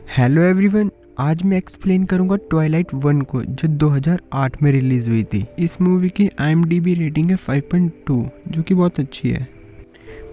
Hello everyone. आज मैं explain करूंगा ट्वाइलाइट 1 को, जो 2008 में रिलीज़ हुई थी। इस मूवी की IMDb रेटिंग है 5.2, जो कि बहुत अच्छी है।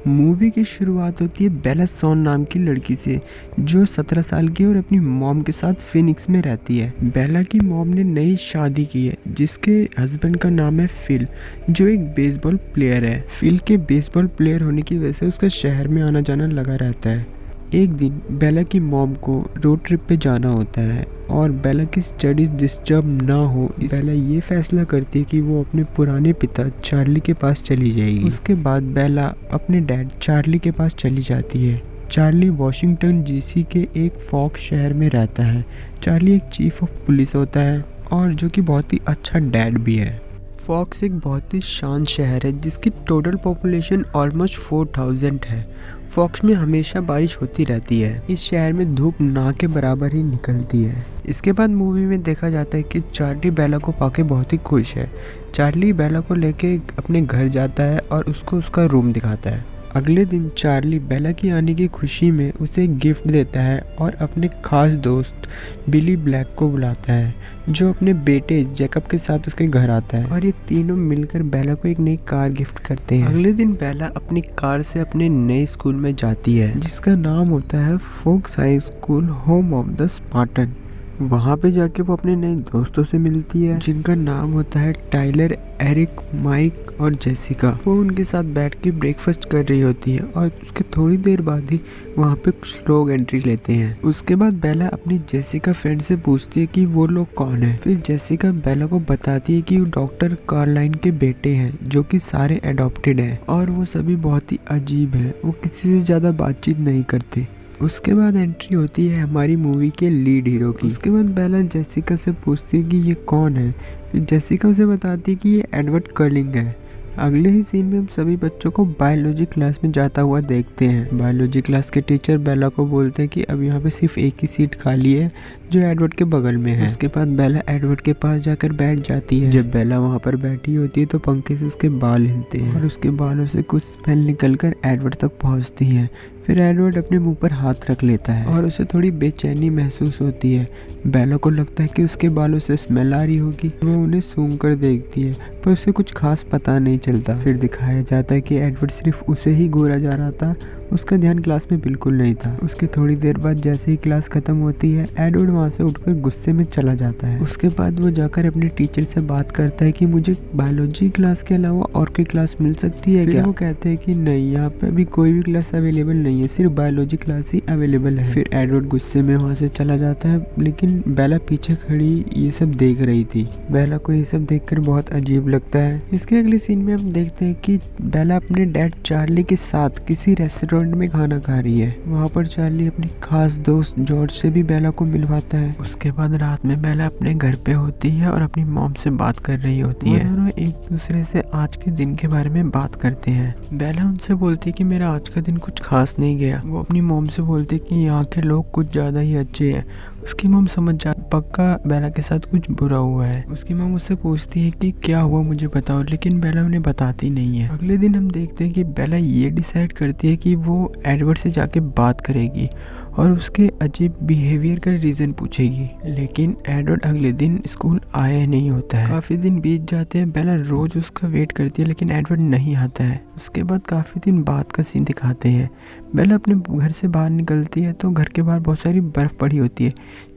मूवी की शुरुआत होती है बेला सॉन नाम की लड़की से, जो 17 साल की है और अपनी मॉम के साथ फिनिक्स में रहती है। बेला की मॉम ने नई शादी की है, जिसके हस्बैंड का नाम है फिल, जो एक बेसबॉल प्लेयर है। फिल के बेसबॉल प्लेयर होने की वजह से उसका शहर में आना जाना लगा रहता है। एक दिन बेला की मॉम को रोड ट्रिप पे जाना होता है और बेला की स्टडीज डिस्टर्ब ना हो, बेला ये फैसला करती है कि वो अपने पुराने पिता चार्ली के पास चली जाएगी। उसके बाद बेला अपने डैड चार्ली के पास चली जाती है। चार्ली वॉशिंगटन DC के एक फॉक्स शहर में रहता है। चार्ली एक चीफ ऑफ पुलिस होता है और जो कि बहुत ही अच्छा डैड भी है। फॉक्स एक बहुत ही शांत शहर है, जिसकी टोटल पॉपुलेशन ऑलमोस्ट 4000 है। फॉक्स में हमेशा बारिश होती रहती है। इस शहर में धूप ना के बराबर ही निकलती है। इसके बाद मूवी में देखा जाता है कि चार्ली बेला को पाके बहुत ही खुश है। चार्ली बेला को लेके अपने घर जाता है और उसको उसका रूम दिखाता है। अगले दिन चार्ली बेला की आने की खुशी में उसे गिफ्ट देता है और अपने खास दोस्त बिली ब्लैक को बुलाता है, जो अपने बेटे जैकब के साथ उसके घर आता है, और ये तीनों मिलकर बेला को एक नई कार गिफ्ट करते हैं। अगले दिन बेला अपनी कार से अपने नए स्कूल में जाती है, जिसका नाम होता है Fox high school home of the Spartan. वहाँ पे जाके वो अपने नए दोस्तों से मिलती है, जिनका नाम होता है टाइलर, एरिक, माइक और जेसिका। वो उनके साथ बैठ के ब्रेकफास्ट कर रही होती है और उसके थोड़ी देर बाद ही वहाँ पे कुछ लोग एंट्री लेते हैं। उसके बाद बेला अपनी जेसिका फ्रेंड से पूछती है कि वो लोग कौन है। फिर जेसिका बेला को बताती है कि वो डॉक्टर कार्लाइन के बेटे हैं, जो कि सारे एडॉप्टेड हैं और वो सभी बहुत ही अजीब हैं। वो किसी से ज़्यादा बातचीत नहीं करते। उसके बाद एंट्री होती है हमारी मूवी के लीड हीरो की। उसके बाद बेला जेसिका से पूछती है कि ये कौन है। फिर जेसिका उसे बताती है कि ये एडवर्ड कर्लिंग है। अगले ही सीन में हम सभी बच्चों को बायोलॉजी क्लास में जाता हुआ देखते हैं। बायोलॉजी क्लास के टीचर बेला को बोलते हैं कि अब यहाँ पे सिर्फ एक ही सीट खाली है, जो एडवर्ड के बगल में है। उसके बाद बेला एडवर्ड के पास जाकर बैठ जाती है। जब बेला वहाँ पर बैठी होती है तो पंखे से उसके बाल हिलते हैं और उसके बालों से कुछ स्मेल निकलकर एडवर्ड तक पहुँचती है। फिर एडवर्ड अपने मुंह पर हाथ रख लेता है और उसे थोड़ी बेचैनी महसूस होती है। बेला को लगता है कि उसके बालों से स्मेल आ रही होगी। वो उन्हें सूंघ कर देखती है, पर उसे कुछ खास पता नहीं चलता। फिर दिखाया जाता है कि एडवर्ड सिर्फ उसे ही घूरा जा रहा था, उसका ध्यान क्लास में बिल्कुल नहीं था। उसके थोड़ी देर बाद जैसे ही क्लास खत्म होती है, एडवर्ड वहाँ से उठकर गुस्से में चला जाता है। उसके बाद वो जाकर अपने टीचर से बात करता है कि मुझे बायोलॉजी क्लास के अलावा और कोई क्लास मिल सकती है क्या। वो कहते हैं कि नहीं, यहाँ पे अभी कोई भी क्लास अवेलेबल नहीं है, सिर्फ बायोलॉजी क्लास ही अवेलेबल है। फिर एडवर्ड गुस्से में वहाँ से चला जाता है, लेकिन बेला पीछे खड़ी ये सब देख रही थी। बेला को ये सब देखकर बहुत अजीब लगता है। इसके अगले सीन में हम देखते हैं कि बेला अपने डैड चार्ली के साथ किसी रेस्टोरेंट में खाना खा रही है। वहाँ पर चार्ली अपनी खास दोस्त जॉर्ज से भी बेला को मिलवाता है। उसके बाद रात में बेला अपने घर पे होती है और अपनी मॉम से बात कर रही होती है। दोनों एक दूसरे से आज के दिन के बारे में बात करते हैं। बेला उनसे बोलती है कि मेरा आज का दिन कुछ खास नहीं गया। वो अपनी मॉम से बोलती है कि यहाँ के लोग कुछ ज्यादा ही अच्छे हैं। उसकी मॉम समझ जा पक्का बेला के साथ कुछ बुरा हुआ है। उसकी मॉम उससे पूछती है कि क्या हुआ मुझे बताओ, लेकिन बेला उन्हें बताती नहीं है। अगले दिन हम देखते हैं कि बेला ये डिसाइड करती है कि वो एडवर्ड से जाके बात करेगी और उसके अजीब बिहेवियर का रीज़न पूछेगी। लेकिन एडवर्ड अगले दिन स्कूल आया नहीं होता है। काफ़ी दिन बीत जाते हैं। बेला रोज़ उसका वेट करती है, लेकिन एडवर्ड नहीं आता है। उसके बाद काफ़ी दिन बाद का सीन दिखाते हैं। बेला अपने घर से बाहर निकलती है तो घर के बाहर बहुत सारी बर्फ़ पड़ी होती है,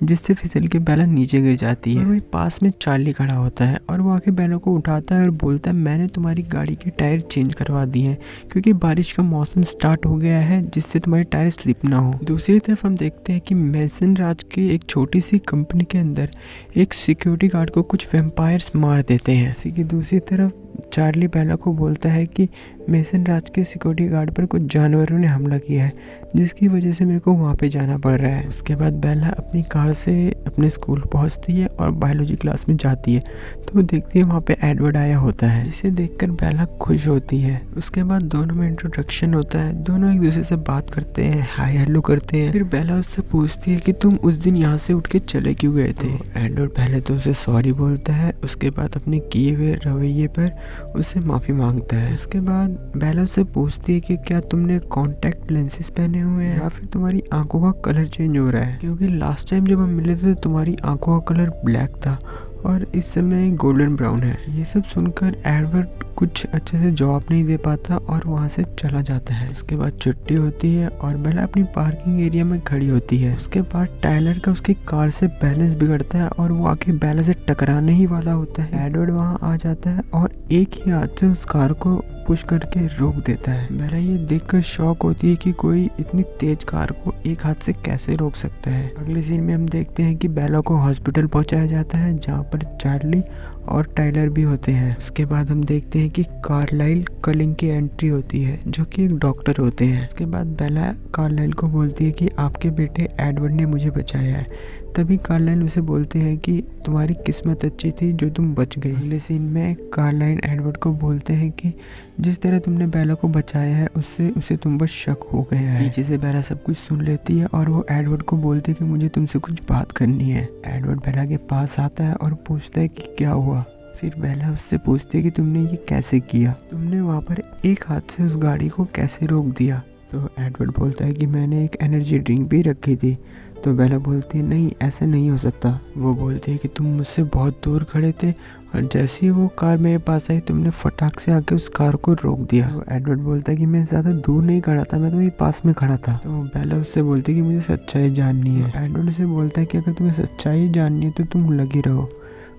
जिससे फिसल के बेला नीचे गिर जाती है। वही पास में चार्ली खड़ा होता है और वो आके बेला को उठाता है और बोलता है मैंने तुम्हारी गाड़ी के टायर चेंज करवा दिए हैं, क्योंकि बारिश का मौसम स्टार्ट हो गया है, जिससे तुम्हारे टायर स्लिप ना हो। दूसरी तरफ हम देखते हैं कि मेसन राज की एक छोटी सी कंपनी के अंदर एक सिक्योरिटी गार्ड को कुछ वैम्पायर्स मार देते हैं। इसी की दूसरी तरफ चार्ली बेला को बोलता है कि मेसन राज के सिक्योरिटी गार्ड पर कुछ जानवरों ने हमला किया है, जिसकी वजह से मेरे को वहाँ पे जाना पड़ रहा है। उसके बाद बेला अपनी कार से अपने स्कूल पहुँचती है और बायोलॉजी क्लास में जाती है तो वो देखती है वहाँ पे एडवर्ड आया होता है, जिसे देखकर बेला खुश होती है। उसके बाद दोनों में इंट्रोडक्शन होता है। दोनों एक दूसरे से बात करते हैं, हाय हेलो करते हैं। फिर बेला उससे पूछती है कि तुम उस दिन यहाँ से उठ के चले क्यों गए थे। एडवर्ड पहले तो उसे सॉरी बोलता है, उसके बाद अपने किए हुए रवैये पर उससे माफ़ी मांगता है। उसके बाद बेला उससे पूछती है कि क्या तुमने कॉन्टैक्ट लेंसेज पहने हुए हैं या फिर तुम्हारी आंखों का कलर चेंज हो रहा है, क्योंकि लास्ट टाइम जब हम मिले थे तुम्हारी आंखों का कलर ब्लैक था और इस समय गोल्डन ब्राउन है। ये सब सुनकर एडवर्ड कुछ अच्छे से जवाब नहीं दे पाता और वहाँ से चला जाता है। उसके बाद छुट्टी होती है और बेला अपनी पार्किंग एरिया में खड़ी होती है। उसके बाद टाइलर का उसकी कार से बैलेंस बिगड़ता है और वो आके बेला से टकराने ही वाला होता है। एडवर्ड वहाँ आ जाता है और एक ही हाथ से उस कार को पुश करके रोक देता है। बेला ये देखकर शॉक होती है कि कोई इतनी तेज कार को एक हाथ से कैसे रोक सकता है। अगले सीन में हम देखते हैं कि बेला को हॉस्पिटल पहुंचाया जाता है जहां पर चार्ली और टाइलर भी होते हैं। उसके बाद हम देखते हैं कि कार्लाइल कलिंग की एंट्री होती है जो कि एक डॉक्टर होते हैं। उसके बाद बेला कार्लाइल को बोलती है कि आपके बेटे एडवर्ड ने मुझे बचाया है। तभी कार्लाइल उसे बोलते हैं कि तुम्हारी किस्मत अच्छी थी जो तुम बच गई। अगले सीन में कार्लाइल एडवर्ड को बोलते हैं कि जिस तरह तुमने बेला को बचाया है उससे उसे तुम पर शक हो गया है। पीछे से बेला सब कुछ सुन लेती है और वो एडवर्ड को बोलती है कि मुझे तुमसे कुछ बात करनी है। एडवर्ड बेला के पास आता है और पूछता है कि क्या हुआ। फिर बेला उससे पूछती है कि तुमने ये कैसे किया, तुमने वहाँ पर एक हाथ से उस गाड़ी को कैसे रोक दिया। तो एडवर्ड बोलता है कि मैंने एक एनर्जी ड्रिंक भी रखी थी। तो बेला बोलती है नहीं, ऐसे नहीं हो सकता। वो बोलती है कि तुम मुझसे बहुत दूर खड़े थे और जैसे ही वो कार मेरे पास आई तुमने फटाक से आके उस कार को रोक दिया। तो एडवर्ड बोलता है कि मैं ज़्यादा दूर नहीं खड़ा था, मैं तुम्हारे पास में खड़ा था। तो बेला उससे बोलती है कि मुझे सच्चाई जाननी है। एडवर्ड से बोलता है कि अगर तुम्हें सच्चाई जाननी है तो तुम लगी रहो,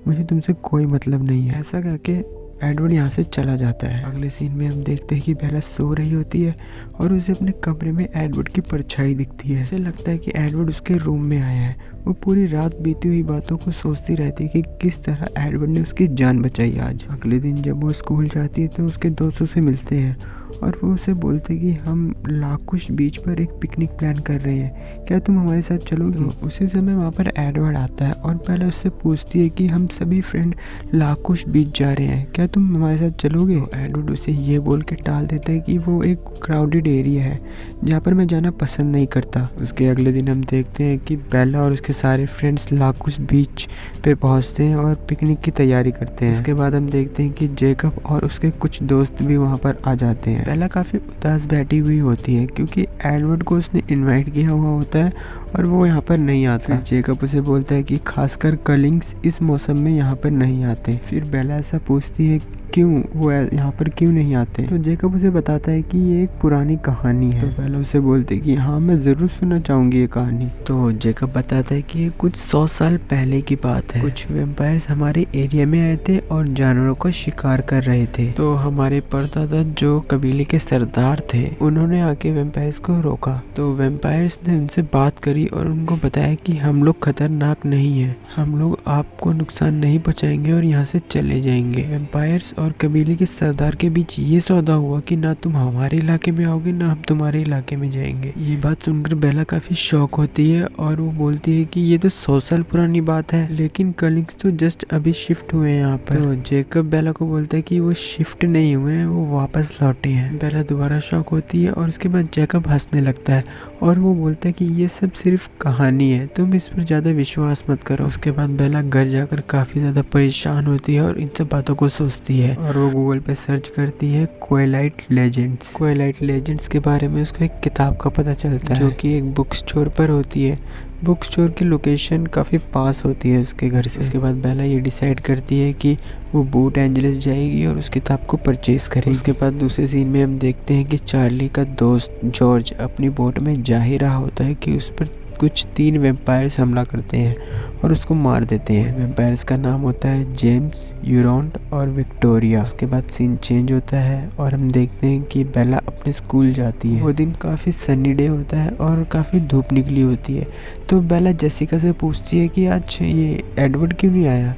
मुझे तुमसे कोई मतलब नहीं है। ऐसा करके एडवर्ड यहाँ से चला जाता है। अगले सीन में हम देखते हैं कि बेला सो रही होती है और उसे अपने कमरे में एडवर्ड की परछाई दिखती है। उसे लगता है कि एडवर्ड उसके रूम में आया है। वो पूरी रात बीती हुई बातों को सोचती रहती है कि किस तरह एडवर्ड ने उसकी जान बचाई आज। अगले दिन जब वो स्कूल जाती है तो उसके दोस्तों से मिलते हैं और वो उसे बोलते कि हम लाकुश बीच पर एक पिकनिक प्लान कर रहे हैं, क्या तुम हमारे साथ चलोगी। तो उसी समय वहाँ पर एडवर्ड आता है और पहले उससे पूछती है कि हम सभी फ्रेंड लाकुश बीच जा रहे हैं, क्या तुम हमारे साथ चलोगे। तो एडवर्ड उसे ये बोल के टाल देता है कि वो एक क्राउडेड एरिया है जहाँ पर मैं जाना पसंद नहीं करता। उसके अगले दिन हम देखते हैं कि बेला और उसके सारे फ्रेंड्स लाकुश बीच पे पहुँचते हैं और पिकनिक की तैयारी करते हैं। उसके बाद हम देखते हैं कि जेकब और उसके कुछ दोस्त भी वहाँ पर आ जाते हैं। बेला काफ़ी उदास बैठी हुई होती है क्योंकि एडवर्ड को उसने इनवाइट किया हुआ होता है और वो यहाँ पर नहीं आता। जेकब उसे बोलता है कि खासकर कलिंग्स इस मौसम में यहाँ पर नहीं आते। फिर बेला ऐसा पूछती है क्यों वो यहाँ पर क्यों नहीं आते। तो जेकब उसे बताता है कि ये एक पुरानी कहानी है। तो बेला उसे बोलते है कि हाँ मैं ज़रूर सुनना चाहूँगी ये कहानी। तो जेकब बताता है कि ये कुछ 100 साल पहले की बात है। कुछ वैम्पायर्स हमारे एरिया में आए थे और जानवरों का शिकार कर रहे थे। तो हमारे परदादा जो कबीले के सरदार थे उन्होंने आके वैम्पायर्स को रोका। तो वैम्पायर्स ने उनसे बात करी और उनको बताया कि हम लोग खतरनाक नहीं है, हम लोग आपको नुकसान नहीं पहुँचाएंगे और यहाँ से चले जाएंगे। वैम्पायर्स और कबीले के सरदार के बीच ये सौदा हुआ कि ना तुम हमारे इलाके में आओगे ना हम तुम्हारे इलाके में जाएंगे। ये बात सुनकर बेला काफी शॉक होती है और वो बोलती है कि ये तो 100 साल पुरानी बात है, लेकिन कलिंग्स तो जस्ट अभी शिफ्ट हुए हैं यहाँ पर। तो जेकब बेला को बोलता है कि वो शिफ्ट नहीं हुए हैं, वो वापस लौटे हैं। बेला दोबारा शॉक होती है और उसके बाद जेकब हंसने लगता है और वो बोलता है कि ये सब सिर्फ कहानी है, तुम इस पर ज़्यादा विश्वास मत करो। उसके बाद बेला घर जाकर काफ़ी ज़्यादा परेशान होती है और इन सब बातों को सोचती है और वो गूगल पे सर्च करती है क्वाइलाइट लेजेंड्स। क्वाइलाइट लेजेंड्स के बारे में उसको एक किताब का पता चलता है जो कि एक बुक स्टोर पर होती है। बुक स्टोर की लोकेशन काफ़ी पास होती है उसके घर से। उसके बाद बेला ये डिसाइड करती है कि वो बूट एंजलिस जाएगी और उस किताब को परचेज़ करेगी। उसके बाद दूसरे सीन में हम देखते हैं कि चार्ली का दोस्त जॉर्ज अपनी बोट में जा ही रहा होता है कि उस पर कुछ 3 वैम्पायर्स हमला करते हैं और उसको मार देते हैं। वैम्पायर्स का नाम होता है जेम्स, यूरोंट और विक्टोरिया। उसके बाद सीन चेंज होता है और हम देखते हैं कि बेला अपने स्कूल जाती है। वो दिन काफ़ी सनी डे होता है और काफ़ी धूप निकली होती है। तो बेला जेसिका से पूछती है कि आज ये एडवर्ड क्यों नहीं आया।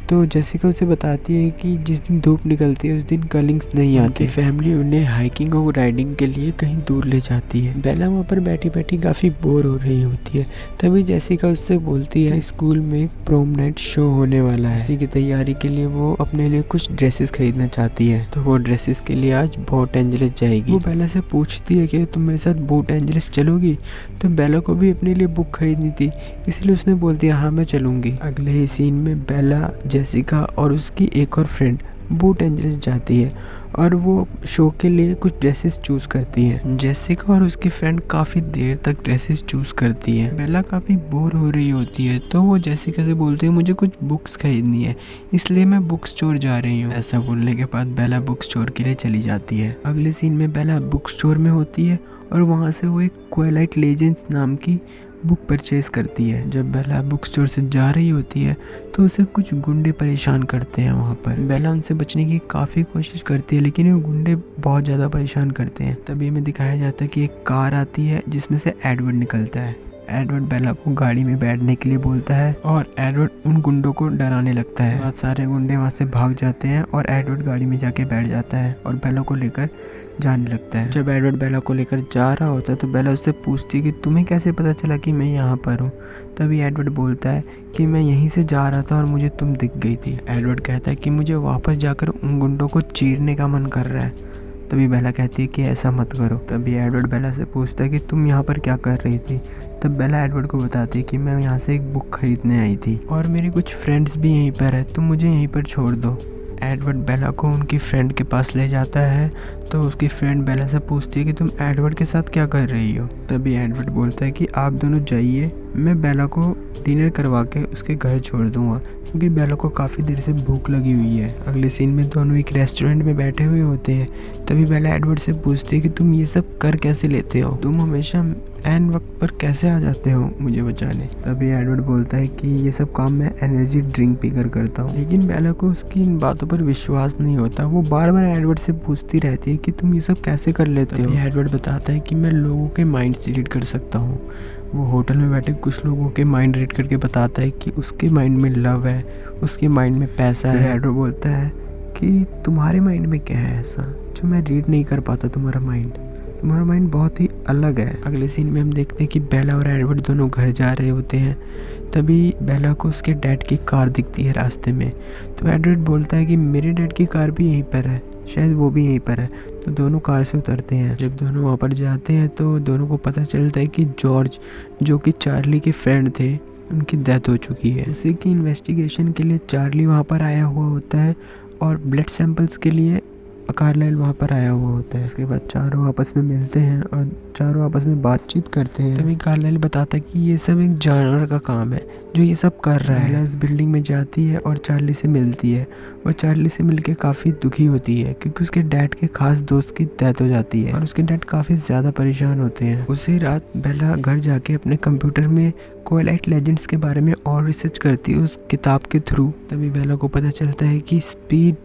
तो जेसिका उसे बताती है कि जिस दिन धूप निकलती है उस दिन कलिंग्स नहीं आती। फैमिली उन्हें हाइकिंग और राइडिंग के लिए कहीं दूर ले जाती है। बेला वहाँ पर बैठी बैठी काफ़ी बोर हो रही होती है। तभी जेसिका उससे बोलती है स्कूल में एक प्रोम नाइट शो होने वाला है, इसी की तैयारी के लिए वो अपने लिए कुछ ड्रेसेस खरीदना चाहती है। तो वो ड्रेसेस के लिए आज बूट एंजलिस जाएगी। वो बेला से पूछती है कि तुम मेरे साथ बूट एंजलिस चलोगी। तो बेला को भी अपने लिए बुक खरीदनी थी, इसलिए उसने बोल दिया हाँ मैं चलूँगी। अगले ही सीन में बेला, जेसिका और उसकी एक और फ्रेंड बूट एंजल्स जाती है और वो शो के लिए कुछ ड्रेसेस चूज़ करती है। जेसिका और उसकी फ्रेंड काफ़ी देर तक ड्रेसेस चूज़ करती है। बेला काफ़ी बोर हो रही होती है तो वो जेसिका से बोलती है मुझे कुछ बुक्स खरीदनी है, इसलिए मैं बुक स्टोर जा रही हूँ। ऐसा बोलने के बाद बेला बुक स्टोर के लिए चली जाती है। अगले सीन में बेला बुक स्टोर में होती है और वहाँ से वो एक ट्वाइलाइट लेजेंड्स नाम की बुक परचेज करती है। जब बेला बुक स्टोर से जा रही होती है तो उसे कुछ गुंडे परेशान करते हैं वहाँ पर। बेला उनसे बचने की काफ़ी कोशिश करती है लेकिन वो गुंडे बहुत ज़्यादा परेशान करते हैं। तभी हमें दिखाया जाता है कि एक कार आती है जिसमें से एडवर्ड निकलता है। एडवर्ड बेला को गाड़ी में बैठने के लिए बोलता है और एडवर्ड उन गुंडों को डराने लगता है। बहुत सारे गुंडे वहाँ से भाग जाते हैं और एडवर्ड गाड़ी में जाके बैठ जाता है और बेला को लेकर जाने लगता है। जब एडवर्ड बेला को लेकर जा रहा होता है तो बेला उससे पूछती है कि तुम्हें कैसे पता चला कि मैं यहाँ पर हूँ। तभी एडवर्ड बोलता है कि मैं यहीं से जा रहा था और मुझे तुम दिख गई थी। एडवर्ड कहता है कि मुझे वापस जाकर उन गुंडों को चीरने का मन कर रहा है। तभी बेला कहती है कि ऐसा मत करो। तभी एडवर्ड बेला से पूछता है कि तुम यहाँ पर क्या कर रही थी। तब बेला एडवर्ड को बताती है कि मैं यहाँ से एक बुक खरीदने आई थी और मेरे कुछ फ्रेंड्स भी यहीं पर है, तुम मुझे यहीं पर छोड़ दो। एडवर्ड बेला को उनकी फ्रेंड के पास ले जाता है तो उसकी फ्रेंड बेला से पूछती है कि तुम एडवर्ड के साथ क्या कर रही हो। तभी एडवर्ड बोलता है कि आप दोनों जाइए, मैं बेला को डिनर करवा के उसके घर छोड़ दूंगा क्योंकि बेला को काफ़ी देर से भूख लगी हुई है। अगले सीन में दोनों एक रेस्टोरेंट में बैठे हुए होते हैं। तभी बेला एडवर्ड से पूछती है कि तुम ये सब कर कैसे लेते हो, तुम हमेशा एन वक्त पर कैसे आ जाते हो मुझे बचाने। तभी एडवर्ड बोलता है कि ये सब काम मैं एनर्जी ड्रिंक पीकर करता हूँ। लेकिन बेला को उसकी इन बातों पर विश्वास नहीं होता। वो बार बार एडवर्ड से पूछती रहती है कि तुम ये सब कैसे कर लेते हो। एडवर्ड बताता है कि मैं लोगों के माइंड रीड कर सकता हूँ। वो होटल में बैठे कुछ लोगों के माइंड रीड करके बताता है कि उसके माइंड में लव है, उसके माइंड में पैसा है। एडवर्ड बोलता है कि तुम्हारे माइंड में क्या है ऐसा जो मैं रीड नहीं कर पाता। तुम्हारा माइंड बहुत ही अलग है। अगले सीन में हम देखते हैं कि बेला और एडवर्ड दोनों घर जा रहे होते हैं। तभी बेला को उसके डैड की कार दिखती है रास्ते में। तो एडवर्ड बोलता है कि मेरे डैड की कार भी यहीं पर है, शायद वो भी यहीं पर है। तो दोनों कार से उतरते हैं। जब दोनों वहाँ पर जाते हैं तो दोनों को पता चलता है कि जॉर्ज जो कि चार्ली के फ्रेंड थे उनकी डेथ हो चुकी है। इसी की इन्वेस्टिगेशन के लिए चार्ली वहाँ पर आया हुआ होता है और ब्लड सैंपल्स के लिए कार्लाइल वहाँ पर आया हुआ होता है। इसके बाद चारों आपस में मिलते हैं और चारों आपस में बातचीत करते हैं। तभी कार्लाइल बताता है कि ये सब एक जानवर का काम है जो ये सब कर रहा है। इस बिल्डिंग में जाती है और चार्ली से मिलती है। वो चार्ली से मिलके काफ़ी दुखी होती है क्योंकि उसके डैड के खास दोस्त की डेथ हो जाती है और उसके डैड काफ़ी ज़्यादा परेशान होते हैं। उसी रात बेला घर जाके अपने कंप्यूटर में ट्वाइलाइट लेजेंड्स के बारे में और रिसर्च करती है उस किताब के थ्रू। तभी बेला को पता चलता है कि स्पीड,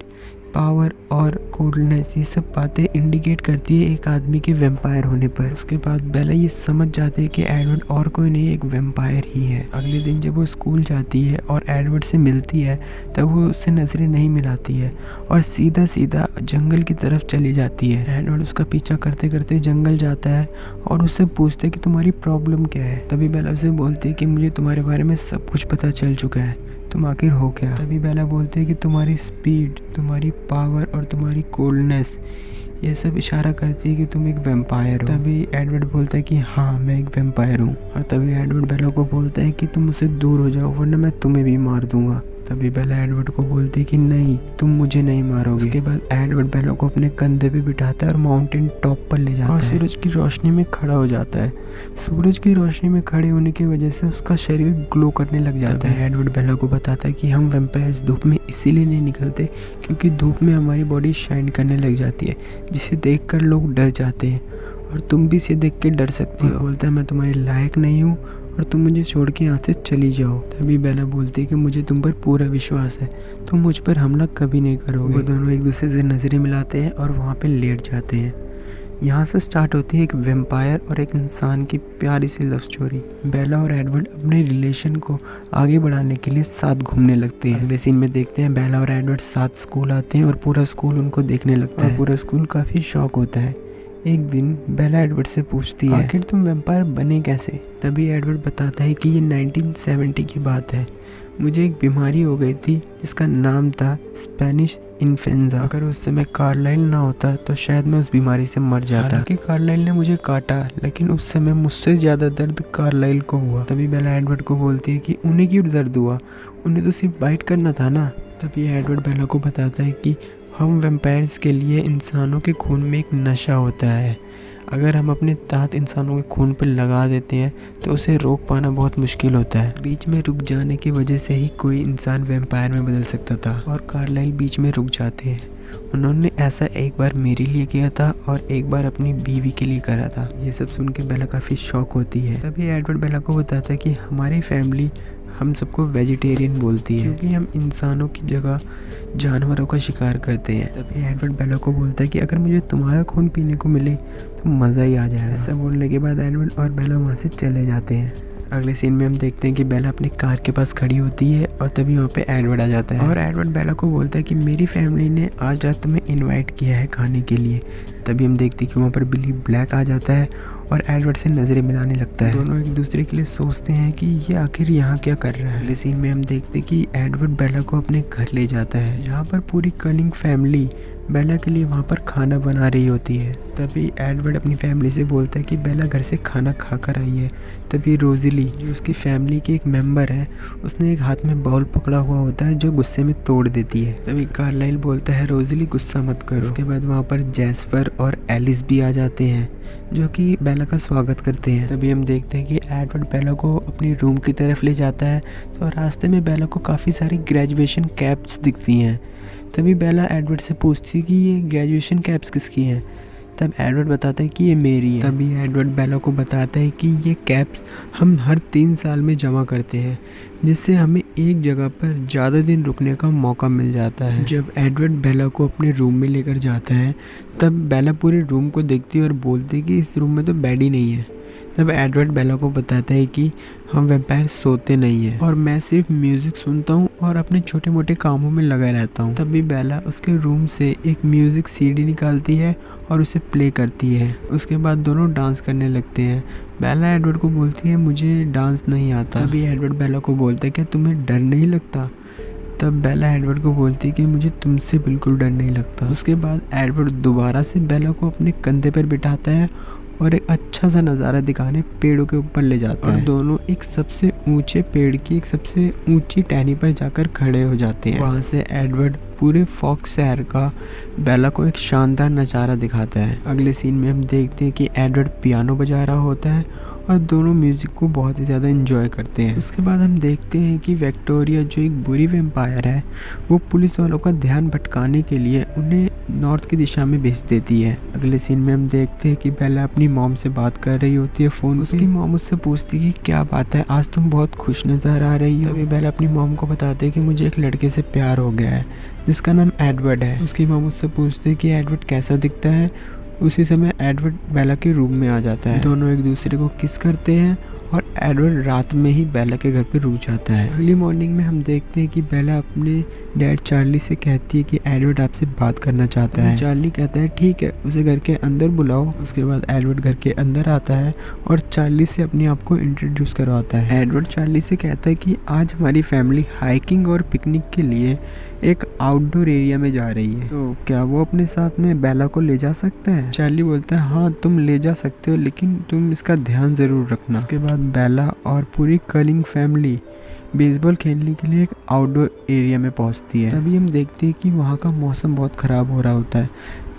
पावर और कोल्डनेस ये सब बातें इंडिकेट करती है एक आदमी के वेम्पायर होने पर। उसके बाद बेला ये समझ जाती है कि एडवर्ड और कोई नहीं एक वेम्पायर ही है। अगले दिन जब वो स्कूल जाती है और एडवर्ड से मिलती है तब वो उससे नजरें नहीं मिलाती है और सीधा सीधा जंगल की तरफ चली जाती है। एडवर्ड उसका पीछा करते करते जंगल जाता है और उससे पूछता है कि तुम्हारी प्रॉब्लम क्या है। तभी बेला उससे बोलती है कि मुझे तुम्हारे बारे में सब कुछ पता चल चुका है, तुम आखिर हो क्या। तभी बेला बोलते हैं कि तुम्हारी स्पीड, तुम्हारी पावर और तुम्हारी कोल्डनेस ये सब इशारा करती है कि तुम एक वेम्पायर हो। तभी एडवर्ड बोलता है कि हाँ मैं एक वेम्पायर हूँ। और तभी एडवर्ड बेला को बोलता है कि तुम मुझसे दूर हो जाओ वरना मैं तुम्हें भी मार दूंगा। तभी बेला एडवर्ड को बोलती है कि नहीं तुम मुझे नहीं मारोगे। उसके बाद एडवर्ड बेला को अपने कंधे पे बिठाता है और माउंटेन टॉप पर ले जाता है और सूरज की रोशनी में खड़ा हो जाता है। सूरज की रोशनी में खड़े होने की वजह से उसका शरीर ग्लो करने लग जाता है। एडवर्ड बेला को बताता है कि हम वेम्पायर्स धूप में इसीलिए नहीं निकलते क्योंकि धूप में हमारी बॉडी शाइन करने लग जाती है जिसे देखकर लोग डर जाते हैं और तुम भी इसे देख के डर सकती हो। बोलता है मैं तुम्हारे लायक नहीं हूँ और तुम मुझे छोड़ के यहाँ से चली जाओ। तभी बेला बोलती है कि मुझे तुम पर पूरा विश्वास है, तुम मुझ पर हमला कभी नहीं करोगे। वो दोनों एक दूसरे से नजरें मिलाते हैं और वहाँ पे लेट जाते हैं। यहाँ से स्टार्ट होती है एक वेम्पायर और एक इंसान की प्यारी सी लव स्टोरी। बेला और एडवर्ड अपने रिलेशन को आगे बढ़ाने के लिए साथ घूमने लगते हैं। अगले सीन में देखते हैं बेला और एडवर्ड साथ स्कूल आते हैं और पूरा स्कूल उनको देखने लगता है। पूरा स्कूल काफ़ी शॉक होता है। एक दिन बेला एडवर्ड से पूछती है आखिर तुम वेम्पायर बने कैसे। तभी एडवर्ड बताता है कि ये 1970 की बात है। मुझे एक बीमारी हो गई थी जिसका नाम था स्पेनिश इन्फ्लुएंजा। अगर उस समय कार्लाइल ना होता तो शायद मैं उस बीमारी से मर जाता। हालांकि कार्लाइल ने मुझे काटा लेकिन उस समय मुझसे ज़्यादा दर्द कार्लाइल को हुआ। तभी बेला एडवर्ड को बोलती है कि उन्हें क्यों दर्द हुआ, उन्हें तो सिर्फ बाइट करना था ना। तभी एडवर्ड बेला को बताता है कि हम वैम्पायर्स के लिए इंसानों के खून में एक नशा होता है। अगर हम अपने दांत इंसानों के खून पर लगा देते हैं तो उसे रोक पाना बहुत मुश्किल होता है। बीच में रुक जाने की वजह से ही कोई इंसान वैम्पायर में बदल सकता था और कार्लाइल बीच में रुक जाते हैं। उन्होंने ऐसा एक बार मेरे लिए किया था और एक बार अपनी बीवी के लिए करा था। ये सब सुन के बेला काफ़ी शॉक होती है। तभी एडवर्ड बेला को बताता है कि हमारी फैमिली हम सबको वेजिटेरियन बोलती है क्योंकि हम इंसानों की जगह जानवरों का शिकार करते हैं। तभी एडवर्ड बेला को बोलता है कि अगर मुझे तुम्हारा खून पीने को मिले तो मज़ा ही आ जाएगा। ऐसा बोलने के बाद एडवर्ड और बेला वहाँ से चले जाते हैं। अगले सीन में हम देखते हैं कि बेला अपनी कार के पास खड़ी होती है और तभी वहाँ पे एडवर्ड आ जाता है और एडवर्ड बेला को बोलता है कि मेरी फैमिली ने आज रात तुम्हें इनवाइट किया है खाने के लिए। तभी हम देखते हैं कि वहाँ पर बिली ब्लैक आ जाता है और एडवर्ड से नज़रें मिलाने लगता है। दोनों एक दूसरे के लिए सोचते हैं कि ये आखिर यहाँ क्या कर रहा है। अगले सीन में हम देखते हैं कि एडवर्ड बेला को अपने घर ले जाता है जहाँ पर पूरी कलिंग फैमिली बेला के लिए वहाँ पर खाना बना रही होती है। तभी एडवर्ड अपनी फैमिली से बोलता है कि बेला घर से खाना खा कर आई है। तभी रोज़ली जो उसकी फैमिली की एक मेंबर है उसने एक हाथ में बाउल पकड़ा हुआ होता है जो गुस्से में तोड़ देती है। तभी कार्लाइल बोलता है रोज़ली गुस्सा मत करो। उसके बाद वहाँ पर जैस्पर और एलिस भी आ जाते हैं जो कि बेला का स्वागत करते हैं। तभी हम देखते हैं कि एडवर्ड बेला को अपनी रूम की तरफ ले जाता है तो रास्ते में बेला को काफ़ी सारी ग्रेजुएशन कैप्स दिखती हैं। तभी बेला एडवर्ड से पूछती है कि ये ग्रेजुएशन कैप्स किसकी हैं। तब एडवर्ड बताता है कि ये मेरी है। तभी एडवर्ड बेला को बताता है कि ये कैप्स हम हर 3 साल में जमा करते हैं जिससे हमें एक जगह पर ज़्यादा दिन रुकने का मौका मिल जाता है। जब एडवर्ड बेला को अपने रूम में लेकर जाता है तब बेला पूरे रूम को देखती है और बोलती है कि इस रूम में तो बेड ही नहीं है। तब एडवर्ड बेला को बताता है कि हम वैम्पायर सोते नहीं हैं और मैं सिर्फ म्यूज़िक सुनता हूँ और अपने छोटे मोटे कामों में लगा रहता हूँ। तभी बेला उसके रूम से एक म्यूज़िक सीडी निकालती है और उसे प्ले करती है। उसके बाद दोनों डांस करने लगते हैं। बेला एडवर्ड को बोलती है मुझे डांस नहीं आता। तभी एडवर्ड बेला को बोलता है कि तुम्हें डर नहीं लगता। तब बेला एडवर्ड को बोलती है कि मुझे तुमसे बिल्कुल डर नहीं लगता। उसके बाद एडवर्ड दोबारा से बेला को अपने कंधे पर बिठाता है और एक अच्छा सा नज़ारा दिखाने पेड़ों के ऊपर ले जाता है और दोनों एक सबसे ऊंचे पेड़ की एक सबसे ऊंची टहनी पर जाकर खड़े हो जाते हैं। वहाँ से एडवर्ड पूरे फॉक्स शहर का बेला को एक शानदार नज़ारा दिखाता है। अगले सीन में हम देखते हैं कि एडवर्ड पियानो बजा रहा होता है और दोनों म्यूज़िक को बहुत ही ज़्यादा एंजॉय करते हैं। उसके बाद हम देखते हैं कि विक्टोरिया जो एक बुरी वैम्पायर है वो पुलिस वालों का ध्यान भटकाने के लिए उन्हें नॉर्थ की दिशा में भेज देती है। अगले सीन में हम देखते हैं कि बेला अपनी मॉम से बात कर रही होती है फ़ोन। उसकी मॉम उससे पूछती है कि क्या बात है, आज तुम बहुत खुश नज़र आ रही हो। तभी बेला अपनी मॉम को बताते हैं कि मुझे एक लड़के से प्यार हो गया है जिसका नाम एडवर्ड है। उसकी मॉम उससे पूछती है कि एडवर्ड कैसा दिखता है। उसी समय एडवर्ड बेला के रूम में आ जाता है। दोनों एक दूसरे को किस करते हैं और एडवर्ड रात में ही बेला के घर पे रुक जाता है। अगली मॉर्निंग में हम देखते हैं कि बेला अपने डैड चार्ली से कहती है कि एडवर्ड आपसे बात करना चाहता है। चार्ली कहता है ठीक है, उसे घर के अंदर बुलाओ। उसके बाद एडवर्ड घर के अंदर आता है और चार्ली से अपने आप को इंट्रोड्यूस करवाता है। एडवर्ड चार्ली से कहता है कि आज हमारी फैमिली हाइकिंग और पिकनिक के लिए एक आउटडोर एरिया में जा रही है, तो क्या वो अपने साथ में बेला को ले जा सकता है। चार्ली बोलता है हाँ तुम ले जा सकते हो, लेकिन तुम इसका ध्यान ज़रूर रखना। उसके बाद बेला और पूरी कलिंग फैमिली बेसबॉल खेलने के लिए एक आउटडोर एरिया में पहुंचती है। तभी हम देखते हैं कि वहाँ का मौसम बहुत ख़राब हो रहा होता है,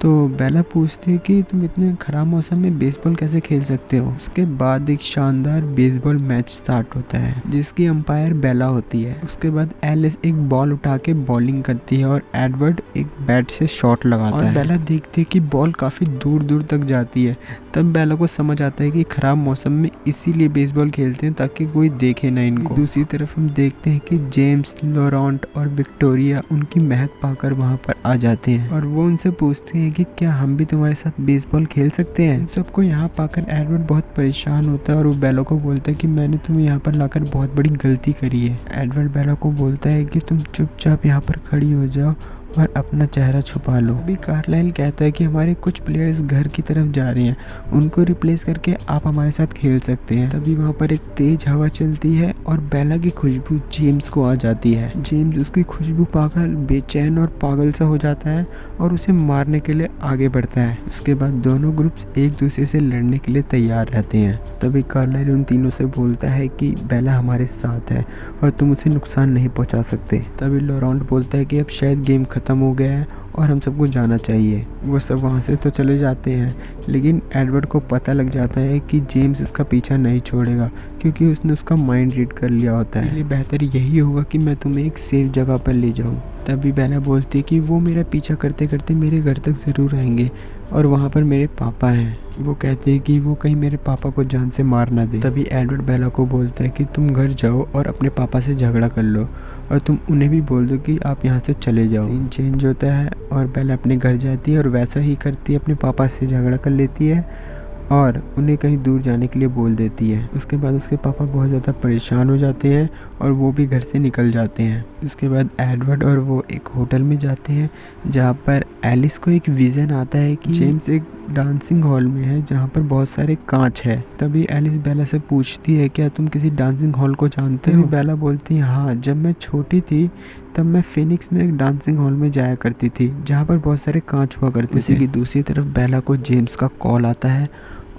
तो बेला पूछती है कि तुम इतने ख़राब मौसम में बेसबॉल कैसे खेल सकते हो। उसके बाद एक शानदार बेसबॉल मैच स्टार्ट होता है जिसकी अंपायर बेला होती है। उसके बाद एलिस एक बॉल उठा के बॉलिंग करती है और एडवर्ड एक बैट से शॉट लगाता है। बेला देखती है कि बॉल काफ़ी दूर दूर तक जाती है। तब बेला को समझ आता है कि ख़राब मौसम में इसीलिए बेसबॉल खेलते हैं ताकि कोई देखे ना इनको। दूसरी तरफ हम देखते हैं कि जेम्स, लॉरेंट और विक्टोरिया उनकी महक पाकर वहाँ पर आ जाते हैं और वो उनसे पूछते हैं कि क्या हम भी तुम्हारे साथ बेसबॉल खेल सकते हैं। सबको यहाँ पाकर एडवर्ड बहुत परेशान होता है और वो बेला को बोलता है कि मैंने तुम्हें यहाँ पर लाकर बहुत बड़ी गलती करी है। एडवर्ड बेला को बोलता है कि तुम चुपचाप यहाँ पर खड़ी हो जाओ और अपना चेहरा छुपा लो। अभी कार्लाइल कहता है कि हमारे कुछ प्लेयर्स घर की तरफ जा रहे हैं, उनको रिप्लेस करके आप हमारे साथ खेल सकते हैं। तभी वहाँ पर एक तेज हवा चलती है और बेला की खुशबू जेम्स को आ जाती है। जेम्स उसकी खुशबू पाकर बेचैन और पागल सा हो जाता है और उसे मारने के लिए आगे बढ़ता है। उसके बाद दोनों ग्रुप्स एक दूसरे से लड़ने के लिए तैयार रहते हैं। तभी कार्लाइल उन तीनों से बोलता है कि बेला हमारे साथ है और तुम उसे नुकसान नहीं पहुंचा सकते। तभी लॉरेंट बोलता है कि अब शायद गेम खत्म हो गया है और हम सबको जाना चाहिए। वो सब वहाँ से तो चले जाते हैं, लेकिन एडवर्ड को पता लग जाता है कि जेम्स इसका पीछा नहीं छोड़ेगा क्योंकि उसने उसका माइंड रीड कर लिया होता है। इसलिए बेहतर यही होगा कि मैं तुम्हें एक सेफ जगह पर ले जाऊँ। तभी बेला बोलती है कि वो मेरा पीछा करते करते मेरे घर तक ज़रूर आएंगे और वहाँ पर मेरे पापा हैं। वो कहते हैं कि वो कहीं मेरे पापा को जान से मार ना दे। तभी एडवर्ड बेला को बोलता है कि तुम घर जाओ और अपने पापा से झगड़ा कर लो और तुम उन्हें भी बोल दो कि आप यहाँ से चले जाओ। सीन चेंज होता है और बेला अपने घर जाती है और वैसा ही करती है, अपने पापा से झगड़ा कर लेती है और उन्हें कहीं दूर जाने के लिए बोल देती है। उसके बाद उसके पापा बहुत ज़्यादा परेशान हो जाते हैं और वो भी घर से निकल जाते हैं। उसके बाद एडवर्ड और वो एक होटल में जाते हैं जहाँ पर एलिस को एक विज़न आता है कि जेम्स एक डांसिंग हॉल में है जहाँ पर बहुत सारे कांच है। तभी एलिस बेला से पूछती है क्या तुम किसी डांसिंग हॉल को जानते हो? बेला बोलती है हाँ, जब मैं छोटी थी तब मैं फिनिक्स में एक डांसिंग हॉल में जाया करती थी जहाँ पर बहुत सारे कांच हुआ करते थे। उसी की दूसरी तरफ बेला को जेम्स का कॉल आता है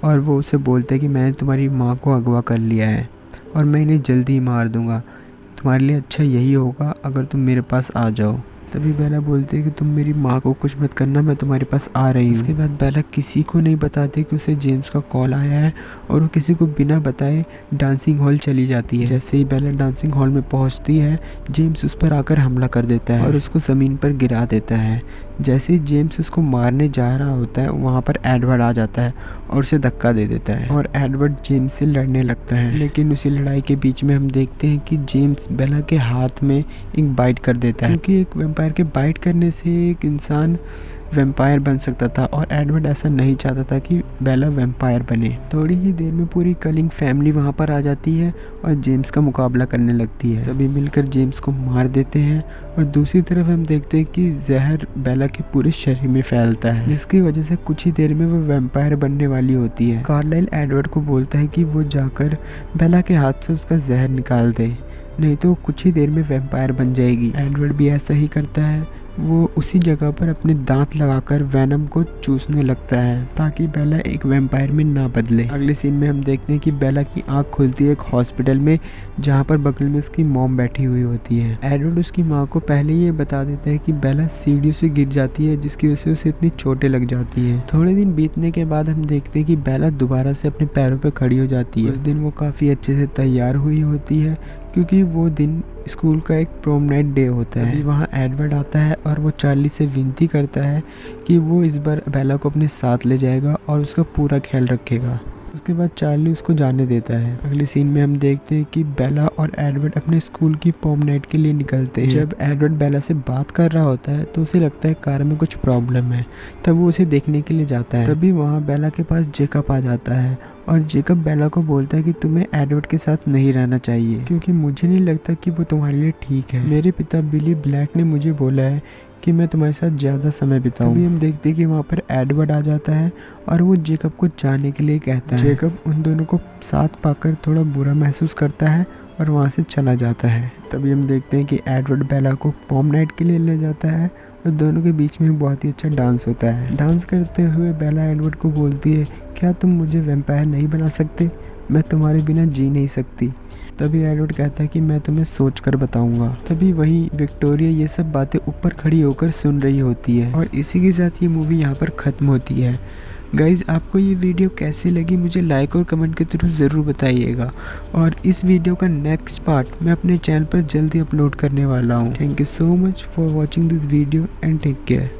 और वो उसे बोलते हैं कि मैंने तुम्हारी माँ को अगवा कर लिया है और मैं इन्हें जल्दी ही मार दूँगा। तुम्हारे लिए अच्छा यही होगा अगर तुम मेरे पास आ जाओ। तभी बेला बोलती है कि तुम मेरी माँ को कुछ मत करना, मैं तुम्हारे पास आ रही हूँ। उसके बाद बेला किसी को नहीं बताती कि उसे जेम्स का कॉल आया है और वो किसी को बिना बताए डांसिंग हॉल चली जाती है। जैसे ही बेला डांसिंग हॉल में पहुँचती है, जेम्स उस पर आकर हमला कर देता है और उसको ज़मीन पर गिरा देता है। जैसे ही जेम्स उसको मारने जा रहा होता है, वहाँ पर एडवर्ड आ जाता है और उसे धक्का दे देता है और एडवर्ड जेम्स से लड़ने लगता है। लेकिन उसी लड़ाई के बीच में हम देखते हैं कि जेम्स बेला के हाथ में एक बाइट कर देता है क्योंकि एक वैम्पायर के बाइट करने से एक इंसान वैम्पायर बन सकता था और एडवर्ड ऐसा नहीं चाहता था कि बेला वैम्पायर बने। थोड़ी ही देर में पूरी कलिंग फैमिली वहाँ पर आ जाती है और जेम्स का मुकाबला करने लगती है। सभी मिलकर जेम्स को मार देते हैं और दूसरी तरफ हम देखते हैं कि जहर बेला के पूरे शरीर में फैलता है जिसकी वजह से कुछ ही देर में वो वैम्पायर बनने वाली होती है। कार्लाइल एडवर्ड को बोलता है कि वो जाकर बेला के हाथ से उसका जहर निकाल दे, नहीं तो कुछ ही देर में वैम्पायर बन जाएगी। एडवर्ड भी ऐसा ही करता है। वो उसी जगह पर अपने दांत लगाकर वैनम को चूसने लगता है ताकि बेला एक वैम्पायर में ना बदले। अगले सीन में हम देखते हैं कि बेला की आंख खुलती है एक हॉस्पिटल में जहाँ पर बगल में उसकी मॉम बैठी हुई होती है। एडवर्ड उसकी माँ को पहले ये बता देता है कि बेला सीढ़ी से गिर जाती है जिसकी वजह से उसे इतनी चोटें लग जाती हैं। थोड़े दिन बीतने के बाद हम देखते हैं कि बेला दोबारा से अपने पैरों पर खड़ी हो जाती है। उस दिन वो काफ़ी अच्छे से तैयार हुई होती है क्योंकि वो दिन स्कूल का एक प्रोम नाइट डे होता है। वहाँ एडवर्ड आता है और वो चार्ली से विनती करता है कि वो इस बार बेला को अपने साथ ले जाएगा और उसका पूरा ख्याल रखेगा। उसके बाद चार्ली उसको जाने देता है। अगले सीन में हम देखते हैं कि बेला और एडवर्ड अपने स्कूल की प्रोम नाइट के लिए निकलते हैं। जब एडवर्ड बेला से बात कर रहा होता है तो उसे लगता है कार में कुछ प्रॉब्लम है, तब वो उसे देखने के लिए जाता है। तभी वहाँ बेला के पास जेकब आ जाता है और जेकब बेला को बोलता है कि तुम्हें एडवर्ड के साथ नहीं रहना चाहिए क्योंकि मुझे नहीं लगता कि वो तुम्हारे लिए ठीक है। मेरे पिता बिली ब्लैक ने मुझे बोला है कि मैं तुम्हारे साथ ज़्यादा समय बिताऊं। तभी हम देखते हैं कि वहाँ पर एडवर्ड आ जाता है और वो जेकब को जाने के लिए कहता है। जेकब उन दोनों को साथ पाकर थोड़ा बुरा महसूस करता है और वहाँ से चला जाता है। तभी हम देखते हैं कि एडवर्ड बेला को प्रोम नाइट के लिए ले जाता है और दोनों के बीच में बहुत ही अच्छा डांस होता है। डांस करते हुए बेला एडवर्ड को बोलती है, क्या तुम मुझे वैम्पायर नहीं बना सकते? मैं तुम्हारे बिना जी नहीं सकती। तभी एडवर्ड कहता है कि मैं तुम्हें सोच कर बताऊंगा। तभी वही विक्टोरिया ये सब बातें ऊपर खड़ी होकर सुन रही होती है और इसी के साथ ये मूवी यहाँ पर ख़त्म होती है। गाइज़, आपको ये वीडियो कैसी लगी मुझे लाइक और कमेंट के थ्रू ज़रूर बताइएगा और इस वीडियो का नेक्स्ट पार्ट मैं अपने चैनल पर जल्दी अपलोड करने वाला हूँ। Thank you so much for watching this video and take care.